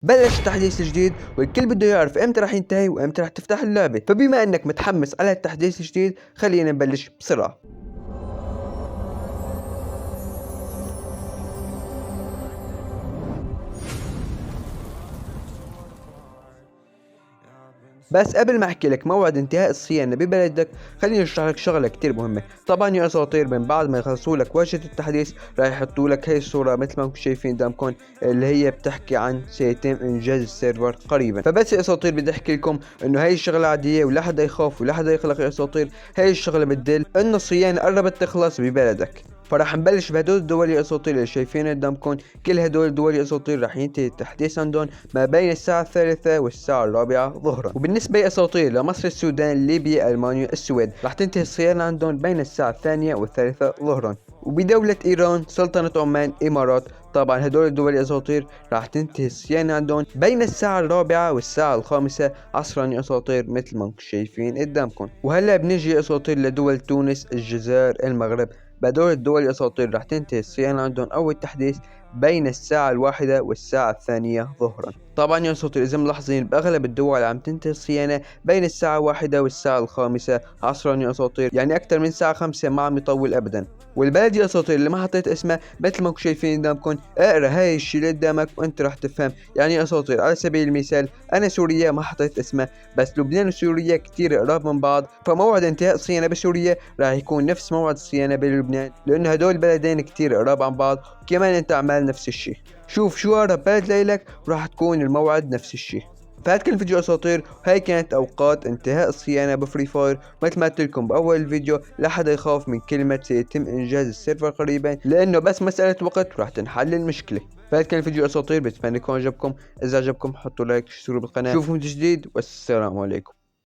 بلش التحديث الجديد والكل بده يعرف امتى راح ينتهي وامتى راح تفتح اللعبة. فبما انك متحمس على التحديث الجديد خلينا نبلش بسرعة. بس قبل ما احكي لك موعد انتهاء الصيانة ببلدك خليني اشرح لك شغلة كتير مهمة. طبعا يا اساطير من بعد ما يخلصوا لك واجهة التحديث راح يحطوا لك هي الصورة مثل ما انتم شايفين قدامكم اللي هي بتحكي عن سيتم انجاز السيرفر قريبا. فبس يا اساطير بدي احكي لكم انه هي الشغلة عادية ولا حدا يخاف ولا حدا يقلق. يا اساطير هي الشغلة بتدل انه الصيانة قربت تخلص ببلدك. فراح نبلش بهدول الدول يا اساطير اللي شايفين قدامكم. كل هدول الدول يا اساطير راح ينتهي التحديث عندهم ما بين الساعة 3 والساعة 4 ظهرا. وبالنسبة يا اساطير لمصر، السودان، ليبيا، المانيا، السويد راح تنتهي الصيانة عندهم بين الساعة 2 والثالثة ظهرا. وبدولة ايران، سلطنة عمان، امارات، طبعا هدول الدول يا اساطير راح تنتهي الصيانة عندهم بين الساعة 4 والساعة 5 عصرا يا اساطير مثل ما انتم شايفين قدامكم. وهلا بنجي يا اساطير لدول تونس، الجزائر، المغرب. بهدول الدول يا اساطير راح تنتهي الصيانة عندهم اول تحديث بين الساعة 1 والساعة 2 ظهرا. طبعا يا اساطير اذا ملاحظين باغلب الدول عم تنتهي الصيانة بين الساعة 1 والساعة 5 عصرا يا اساطير، يعني اكثر من ساعة 5 ما عم يطول ابدا. والبلد يا اساطير اللي ما حطيت اسمها مثل ما انكم شايفين قدامكم، اقرا هاي الشي اللي قدامك وانت راح تفهم. يعني يا اساطير على سبيل المثال انا سوريا ما حطيت اسمها، بس لبنان وسوريا كتير قراب من بعض، فموعد انتهاء الصيانة بسوريا راح يكون نفس موعد الصيانة بلبنان، لانه هدول البلدين كتير قراب عن بعض. كمان انت عمال نفس الشي، شوف شو اقرب بلد لإلك وراح تكون الموعد نفس الشي. فهاد كان الفيديو اساطير، هاي كانت اوقات انتهاء الصيانة بفري فاير. مثل ما قلت لكم باول الفيديو لا حدا يخاف من كلمة سيتم انجاز السيرفر قريبا، لانه بس مسألة وقت راح تنحل المشكلة. فهاد كان الفيديو اساطير، بتمنى يكون عجبكم. اذا عجبكم حطوا لايك، اشتركوا بالقناة، شوفوا جديد والسلام عليكم.